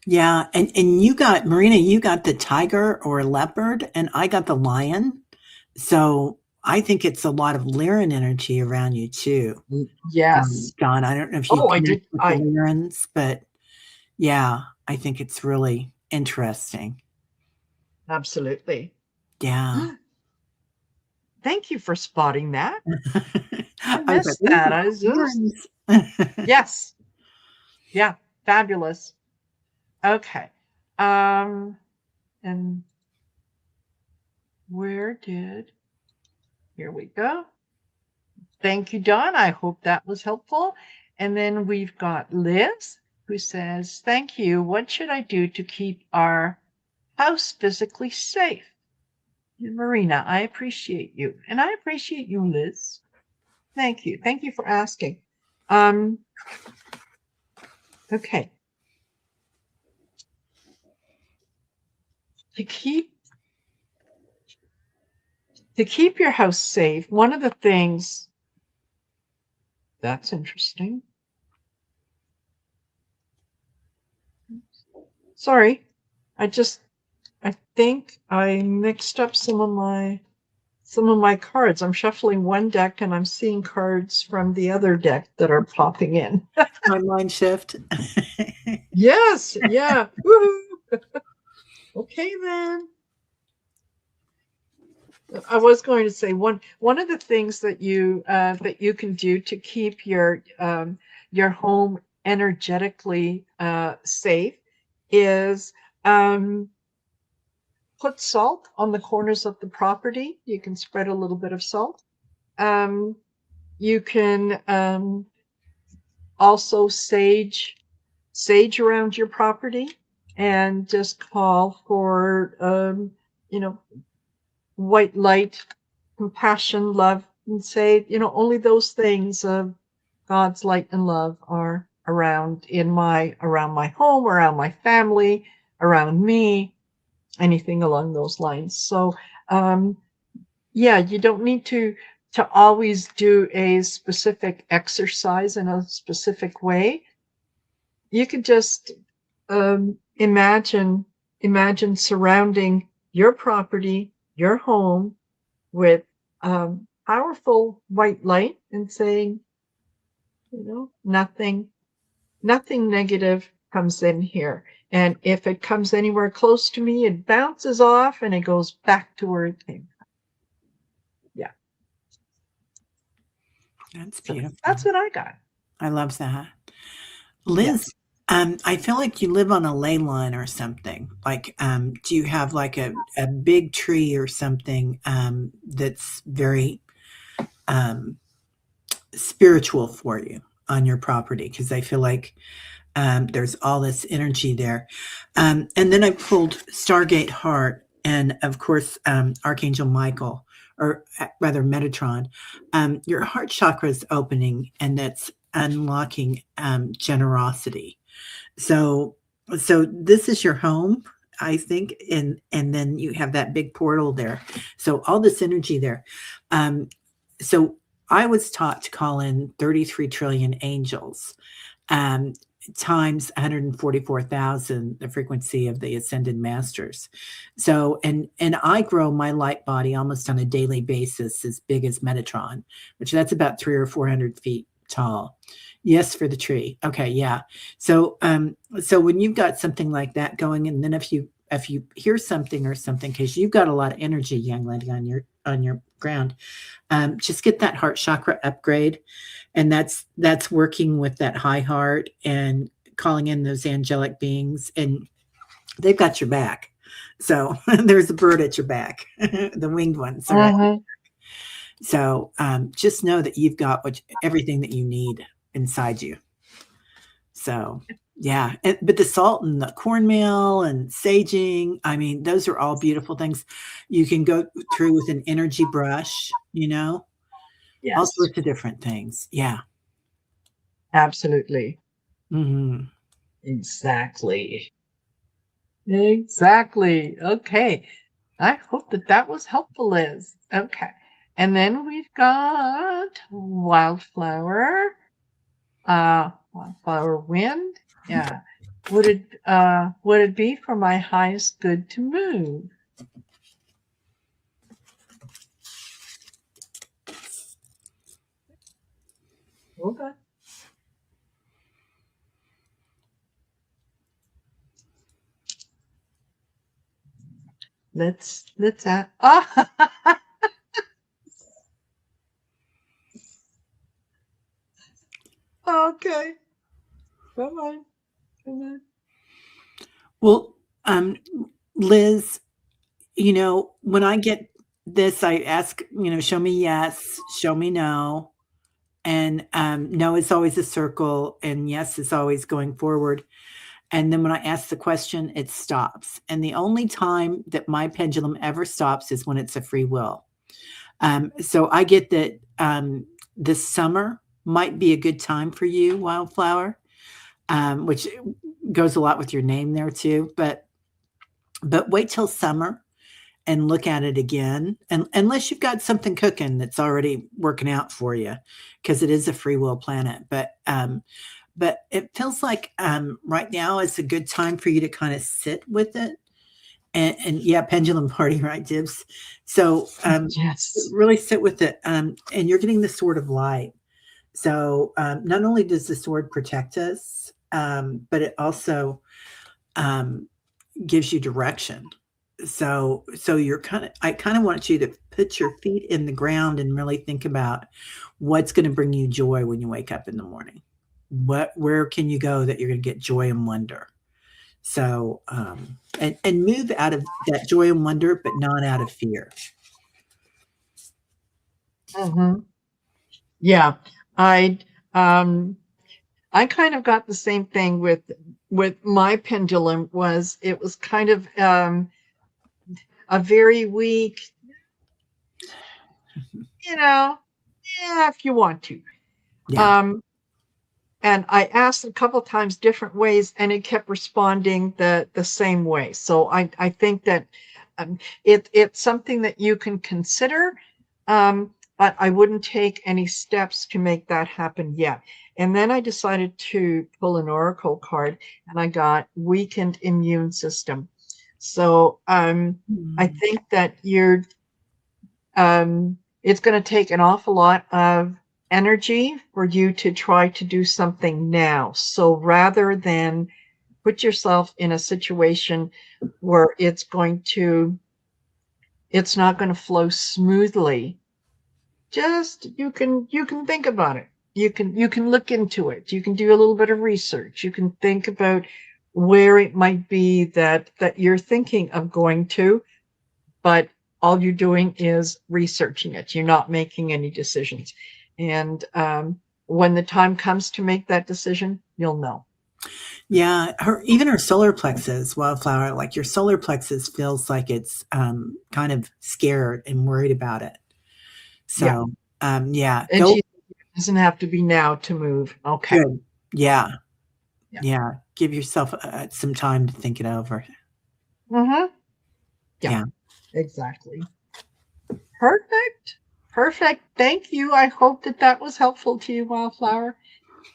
Yeah. And you got, Marina, you got the tiger or leopard, and I got the lion. So I think it's a lot of Lyran energy around you too. Yes. Dawn, I don't know if you Oh, I connect did. with the Lyrans, but yeah, I think it's really interesting. Absolutely. Yeah. Thank you for spotting that. I I was like, missed that. "Ooh, I was just, Lyrans." yes. Yeah. Fabulous. Okay. And here we go. Thank you, Dawn. I hope that was helpful. And then we've got Liz who says, thank you. What should I do to keep our house physically safe? And Marina, I appreciate you. And I appreciate you, Liz. Thank you. Thank you for asking. Okay. To keep your house safe, one of the things that's interesting. Sorry. I think I mixed up some of my cards. I'm shuffling one deck and I'm seeing cards from the other deck that are popping in. My mind shift. Yes, yeah. Woohoo. Okay then. I was going to say one of the things that you can do to keep your home energetically safe is put salt on the corners of the property. You can spread a little bit of salt. You can also sage around your property and just call for white light, compassion, love, and say, only those things of God's light and love are around my home, around my family, around me, anything along those lines. So yeah, you don't need to always do a specific exercise in a specific way. You could just imagine surrounding your property, your home, with powerful white light and saying, nothing negative comes in here. And if it comes anywhere close to me, it bounces off and it goes back to where it came from. Yeah. That's beautiful. So that's what I got. I love that. Liz, Yes. I feel like you live on a ley line or something. Like, do you have like a big tree or something that's very spiritual for you on your property? Because I feel like there's all this energy there. And then I pulled Stargate Heart and, of course, Archangel Michael, or rather Metatron. Your heart chakra is opening, and that's unlocking generosity. So this is your home, I think, and then you have that big portal there. So all this energy there. So I was taught to call in 33 trillion angels. Times 144,000 the frequency of the ascended masters. So and I grow my light body almost on a daily basis as big as Metatron, which that's about 300 or 400 feet tall. Yes, for the tree. Okay, yeah. So so when you've got something like that going, and then if you hear something or something, because you've got a lot of energy, young lady, on your ground, just get that heart chakra upgrade, and that's working with that high heart and calling in those angelic beings, and they've got your back. So there's a bird at your back, the winged ones are at your back. So just know that you've got everything that you need inside you. So yeah, but the salt and the cornmeal and saging, I mean, those are all beautiful things. You can go through with an energy brush, all Yes. sorts of different things. Yeah. Absolutely. Mm-hmm. Exactly. Okay. I hope that was helpful, Liz. Okay. And then we've got Wildflower. Wildflower Wind. Yeah. Would it be for my highest good to move? Okay. Let's add. Ah, okay. Come on. Come on. Well, um, Liz, when I get this, I ask, show me yes, show me no. And no is always a circle, and yes is always going forward. And then when I ask the question, it stops. And the only time that my pendulum ever stops is when it's a free will. So I get that this summer might be a good time for you, Wildflower, which goes a lot with your name there too. But wait till summer and look at it again, and unless you've got something cooking that's already working out for you, because it is a free will planet. But it feels like right now is a good time for you to kind of sit with it. And yeah, pendulum party, right, Dibs? So Yes. really sit with it. And you're getting the sword of light. So not only does the sword protect us, but it also um, gives you direction. So I kind of want you to put your feet in the ground and really think about what's going to bring you joy when you wake up in the morning. Where can you go that you're going to get joy and wonder? So and move out of that joy and wonder, but not out of fear. Mm-hmm. Yeah. I um I kind of got the same thing with my pendulum. It was kind of a very weak, you know, yeah, if you want to. Yeah. Um, and I asked a couple times different ways, and it kept responding the same way. So I think that it's something that you can consider, but I wouldn't take any steps to make that happen yet. And then I decided to pull an oracle card, and I got weakened immune system. So I Mm. think that it's going to take an awful lot of energy for you to try to do something now. So rather than put yourself in a situation where it's not going to flow smoothly, just you can think about it. You can look into it. You can do a little bit of research. You can think about where it might be that you're thinking of going to, but all you're doing is researching it. You're not making any decisions. And when the time comes to make that decision, you'll know. Yeah, even her solar plexus, Wildflower, like your solar plexus feels like it's kind of scared and worried about it. Yeah. So yeah, And go she doesn't have to be now to move. Okay. good. Yeah, Yeah. yeah. Give yourself some time to think it over. Mm-hmm. Yeah, Yeah. exactly. Perfect. Perfect. Thank you. I hope that was helpful to you, Wildflower.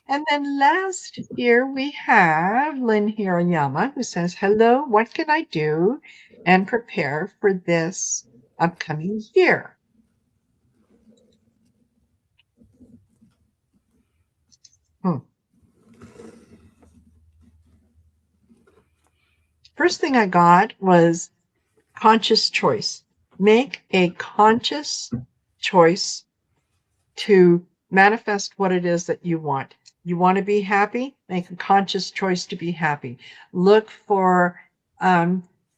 And then last here we have Lynn Hirayama, who says, hello, what can I do and prepare for this upcoming year? Hmm. First thing I got was conscious choice. Make a conscious choice to manifest what it is that you want. You want to be happy? Make a conscious choice to be happy. Look for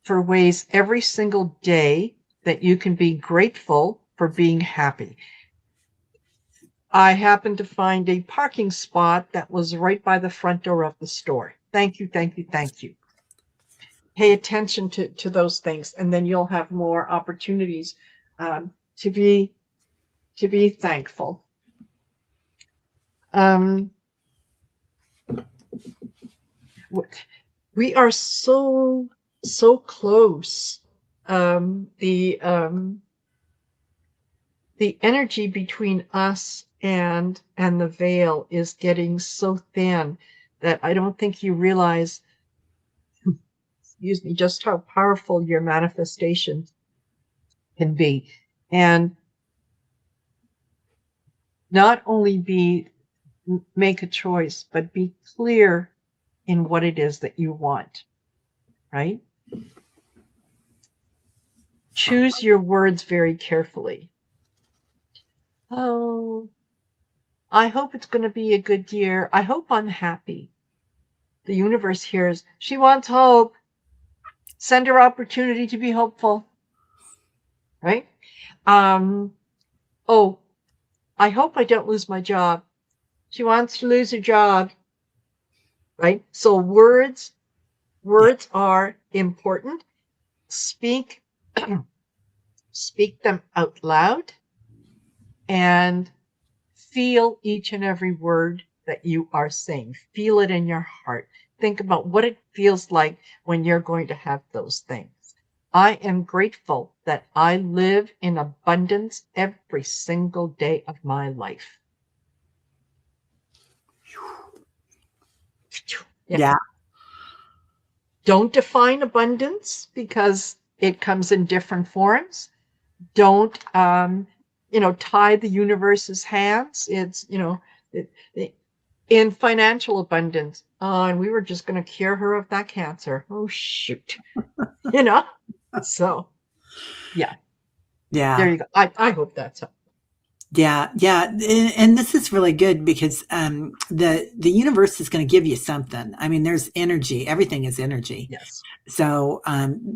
ways every single day that you can be grateful for being happy. I happened to find a parking spot that was right by the front door of the store. Thank you, thank you, thank you. Pay attention to those things, and then you'll have more opportunities um, to be to be thankful. Um, we are so close. The energy between us and the veil is getting so thin that I don't think you realize, excuse me, just how powerful your manifestation can be. And not only be make a choice, but be clear in what it is that you want, right? Choose your words very carefully. Oh, I hope it's going to be a good year. I hope I'm happy. The universe hears, she wants hope. Send her opportunity to be hopeful, right? Oh, I hope I don't lose my job. She wants to lose her job, right? So words Yeah. are important. Speak speak them out loud and feel each and every word that you are saying. Feel it in your heart. Think about what it feels like when you're going to have those things. I am grateful that I live in abundance every single day of my life. Yeah. Yeah. Don't define abundance because it comes in different forms. Don't tie the universe's hands. It's in financial abundance. And we were just going to cure her of that cancer. Oh shoot. So yeah, there Yeah. you go. I hope that's helpful. Yeah, yeah, and this is really good because the universe is going to give you something. I mean, there's energy. Everything is energy. Yes. So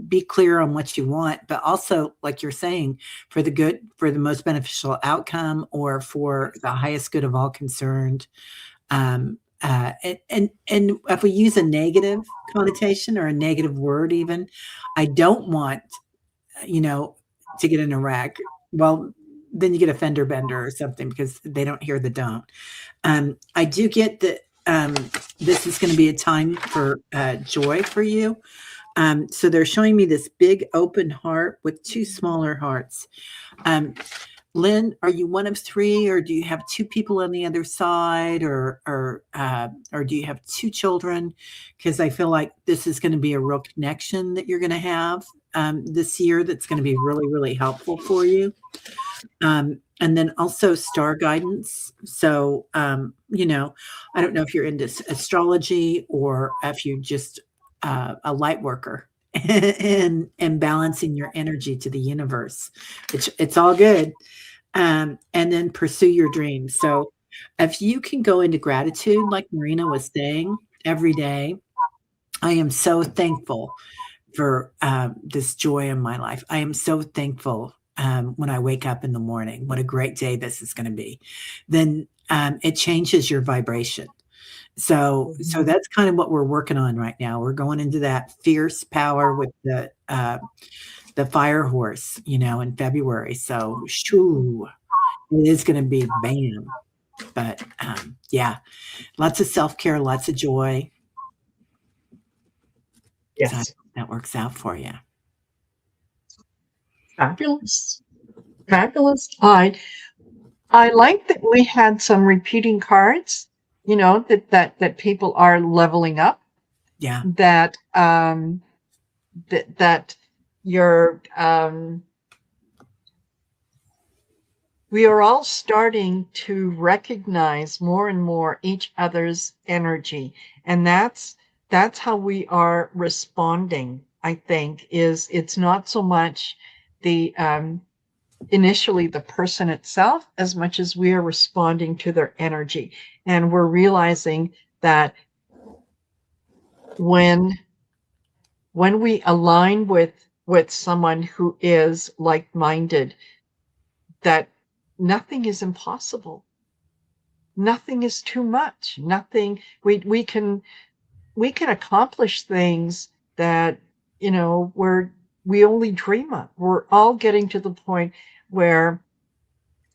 be clear on what you want, but also, like you're saying, for the good, for the most beneficial outcome, or for Yes. the highest good of all concerned. And if we use a negative connotation or a negative word, even, I don't want, to get in a wreck. Well, then you get a fender bender or something because they don't hear the don't. I do get that this is going to be a time for joy for you. So they're showing me this big open heart with two smaller hearts. Lynn, are you one of three, or do you have two people on the other side, or do you have two children? Because I feel like this is going to be a real connection that you're going to have this year that's going to be really, really helpful for you. And then also star guidance. So, I don't know if you're into astrology or if you're just a light worker and balancing your energy to the universe. It's all good. And then pursue your dreams. So if you can go into gratitude, like Marina was saying, every day, I am so thankful for this joy in my life. I am so thankful when I wake up in the morning. What a great day this is going to be. Then it changes your vibration. So that's kind of what we're working on right now. We're going into that fierce power with the fire horse, in February. So shoo, it is going to be bam. But yeah, lots of self-care, lots of joy. So Yes. that works out for you. Fabulous. Fabulous. I like that we had some repeating cards, that people are leveling up, Yeah. that that you're we are all starting to recognize more and more each other's energy, and that's how we are responding. I think is it's not so much the initially the person itself as much as we are responding to their energy, and we're realizing that when we align with someone who is like-minded, that nothing is impossible, nothing is too much, nothing we can accomplish things that we only dream of. We're all getting to the point where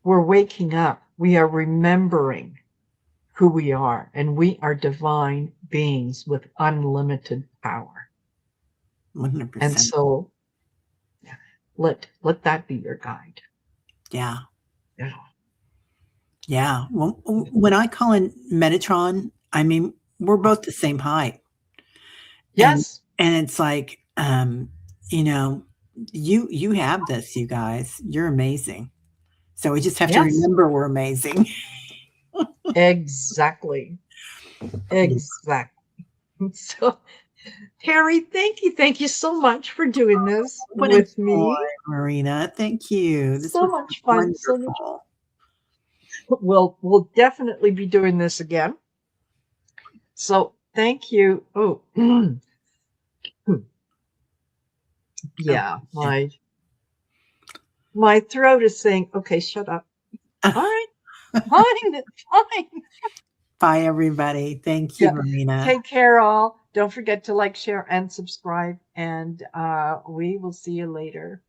we're waking up, we are remembering who we are, and we are divine beings with unlimited power. 100%. And so let that be your guide. Yeah. Yeah. Yeah. Well, when I call in Metatron, I mean, we're both the same height. Yes. And it's like, you have this, you guys. You're amazing. So we just have to Yes. remember we're amazing. Exactly. Exactly. So, Terry, thank you. Thank you so much for doing this What a with joy, me. Marina. Thank you. This So was much fun. So much. wonderful. We'll definitely be doing this again. So thank you. Oh, yeah. My throat is saying, okay, shut up. All right. Fine. Fine. Bye, everybody. Thank you, Yeah. Marina. Take care, all. Don't forget to like, share, and subscribe. And we will see you later.